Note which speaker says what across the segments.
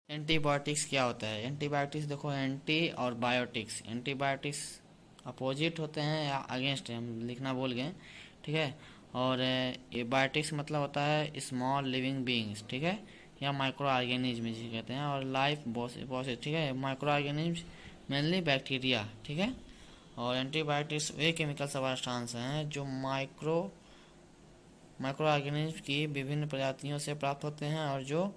Speaker 1: Antibiotics क्या होता है? एंटीबायोटिक्स देखो, एंटी और बायोटिक्स, एंटीबायोटिक्स अपोजिट होते हैं या अगेंस्ट है, हम लिखना भूल गए, ठीक है। और ये बायोटिक्स मतलब होता है स्मॉल लिविंग बीइंग्स, ठीक है, या माइक्रो ऑर्गेनिज्म जिसे कहते हैं। और लाइफ प्रोसेस, ठीक है, माइक्रो ऑर्गेनिज्म मेनली बैक्टीरिया, ठीक है। और एंटीबायोटिक्स वे केमिकल सब्सटेंस हैं जो माइक्रो ऑर्गेनिज्म की विभिन्न प्रजातियों से प्राप्त होते हैं और जो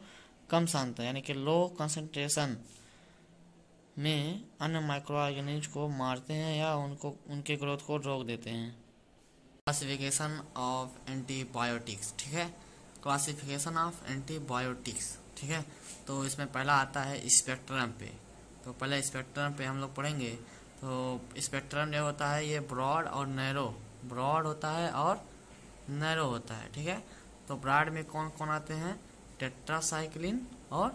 Speaker 1: कम सांद्रता यानी कि लो कंसंट्रेशन में अन्य माइक्रो ऑर्गेनिज्म को मारते हैं या उनके ग्रोथ को रोक देते हैं। क्लासिफिकेशन ऑफ एंटीबायोटिक्स, ठीक है, क्लासिफिकेशन ऑफ एंटीबायोटिक्स, ठीक है। तो इसमें पहला आता है स्पेक्ट्रम पे। तो पहले स्पेक्ट्रम पे हम लोग पढ़ेंगे। तो स्पेक्ट्रम जो होता है ये ब्रॉड और नैरो, ब्रॉड होता है और नैरो होता है, ठीक है। तो ब्रॉड में कौन कौन आते हैं? टेट्रासाइक्लिन और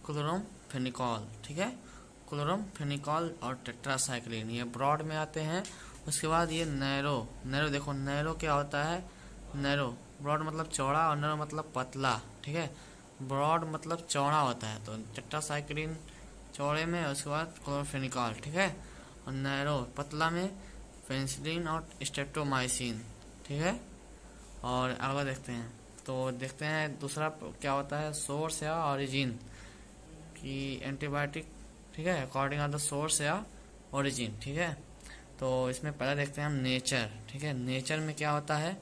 Speaker 1: क्लोरोमफेनिकॉल, ठीक है, क्लोरोमफेनिकॉल और टेट्रासाइक्लिन ये ब्रॉड में आते हैं। उसके बाद ये नैरो, नैरो देखो, नैरो क्या होता है? नैरो, ब्रॉड मतलब चौड़ा और नैरो मतलब पतला, ठीक है। ब्रॉड मतलब चौड़ा होता है, तो टेट्रासाइक्लिन चौड़े में, उसके बाद क्लोरोफेनिकॉल, ठीक है। और नैरो पतला में पेनिसिलिन और स्ट्रेप्टोमाइसिन, ठीक है। और अगला देखते हैं। तो देखते हैं दूसरा क्या होता है, सोर्स या ओरिजिन की एंटीबायोटिक, ठीक है, अकॉर्डिंग ऑफ द सोर्स या ओरिजिन, ठीक है। तो इसमें पहले देखते हैं हम नेचर, ठीक है। नेचर में क्या होता है?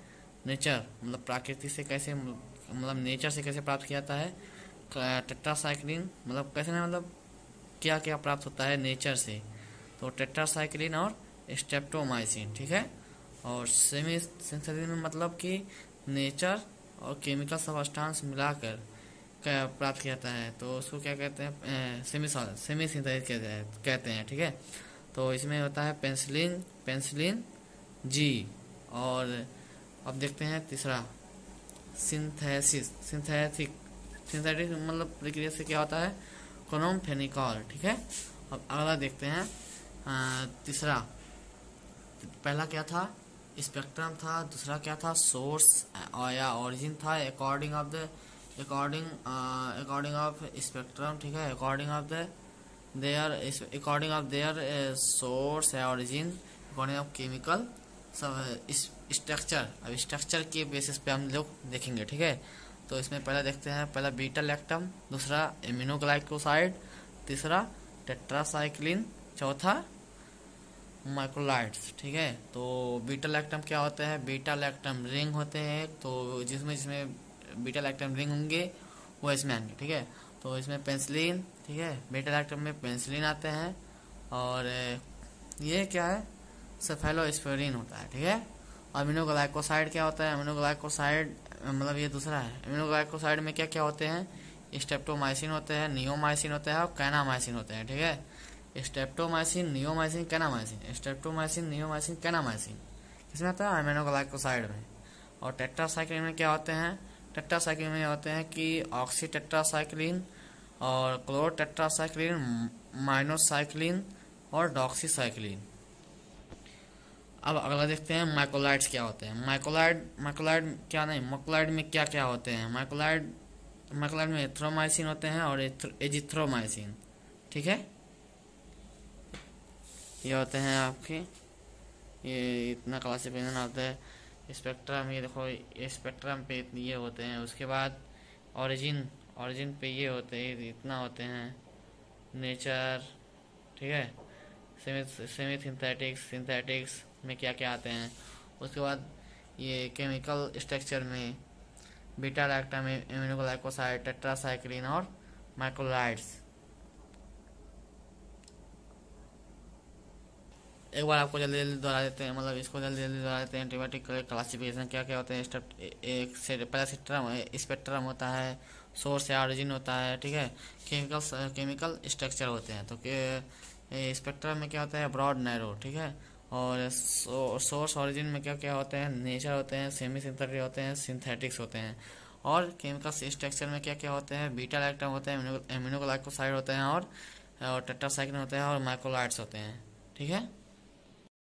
Speaker 1: नेचर मतलब प्रकृति से कैसे, मतलब नेचर से कैसे प्राप्त किया जाता है? टेट्रासाइक्लिन मतलब कैसे ना, मतलब क्या क्या प्राप्त होता है नेचर से? तो टेट्रासाइक्लिन और स्ट्रेप्टोमाइसिन, ठीक है। और सेमी सिंथेटिक में मतलब कि नेचर और केमिकल सब्सटेंस मिलाकर प्राप्त किया जाता है, तो उसको क्या कहते हैं? सेमी सिंथेटिक कहते हैं, ठीक है। तो इसमें होता है पेंसिलिन जी। और अब देखते हैं तीसरा, सिंथेटिक मतलब प्रक्रिया से क्या होता है? क्लोरोमफेनिकॉल, ठीक है। अब अगला देखते हैं तीसरा। पहला क्या था? स्पेक्ट्रम था। दूसरा क्या था? सोर्स या ओरिजिन था, अकॉर्डिंग ऑफ स्पेक्ट्रम, ठीक है, अकॉर्डिंग ऑफ देयर सोर्स या ओरिजिन, अकॉर्डिंग ऑफ केमिकल सब स्ट्रक्चर। अब स्ट्रक्चर के बेसिस पे हम लोग देखेंगे, ठीक है। तो इसमें पहला देखते हैं, पहला बीटा लैक्टम, दूसरा एमिनोग्लाइकोसाइड, तीसरा टेट्रासाइक्लिन, चौथा माइक्रोलाइट्स, ठीक है। तो बीटा लैक्टम क्या होते हैं? बीटा लैक्टम रिंग होते हैं, तो जिसमें बीटा लैक्टम रिंग होंगे वो इसमें आएंगे, ठीक है। तो इसमें पेंसिलिन, ठीक है, बीटा लैक्टम में पेंसिलिन आते हैं। और ये क्या है? सेफेलोस्पोरिन होता है, ठीक है। अमीनोग्लाइकोसाइड क्या होता है? अमीनोग्लाइकोसाइड मतलब ये दूसरा है। अमीनोग्लाइकोसाइड में क्या क्या होते हैं? स्ट्रेप्टोमाइसिन होते हैं, नियोमाइसिन होते हैं और कैनामाइसिन होते हैं, ठीक है। Streptomycin, neomycin, kanamycin, streptomycin, neomycin, kanamycin किसमें आता है? अमीनोग्लाइकोसाइड में। और टेट्रासाइक्लिन में क्या होते हैं? टेट्रासाइक्लिन में होते हैं कि ऑक्सी टेट्रासाइक्लिन और क्लोरो टेट्रासाइक्लिन, माइनोसाइक्लिन और डॉक्सीसाइक्लिन। अब अगला देखते हैं माइक्रोलाइड्स क्या होते हैं। माइक्रोलाइड क्या नहीं, माइक्रोलाइड में क्या क्या होते हैं? माइक्रोलाइड में एथ्रोमाइसिन होते हैं और एजिथ्रोमाइसिन, ठीक है। ये होते हैं आपके, ये इतना क्लासिफिकेशन होता है। स्पेक्ट्रम, ये देखो, ये स्पेक्ट्रम पे ये होते हैं। उसके बाद ओरिजिन पे ये होते हैं, इतना होते हैं। नेचर, ठीक है, सेमी सिंथेटिक्स में क्या क्या आते हैं। उसके बाद ये केमिकल स्ट्रक्चर में बीटा लैक्टम, एमिनोग्लाइकोसाइड, टेट्रासाइक्लिन और माइक्रोलाइड्स। एक बार आपको जल्दी जल्दी दोहरा देते हैं, मतलब इसको जल्दी जल्दी दोहरा देते हैं। एंटीबायोटिक क्लासिफिकेशन क्या क्या होते हैं? एक से पहला स्पेक्ट्रम होता है, सोर्स या ओरिजिन होता है, ठीक है, केमिकल स्ट्रक्चर होते हैं। तो स्पेक्ट्रम में क्या होता है? ब्रॉड, नैरो, ठीक है। और सोर्स ओरिजिन में क्या क्या होते हैं? नेचर होते हैं, सेमी सिंथेटिक होते हैं, सिंथेटिक्स होते हैं। और केमिकल स्ट्रक्चर में क्या क्या होते हैं? बीटा लैक्टम होते हैं, एमिनोग्लाइकोसाइड होते हैं और टेट्रासाइक्लिन होते हैं और माइक्रोलाइड्स होते हैं, ठीक है।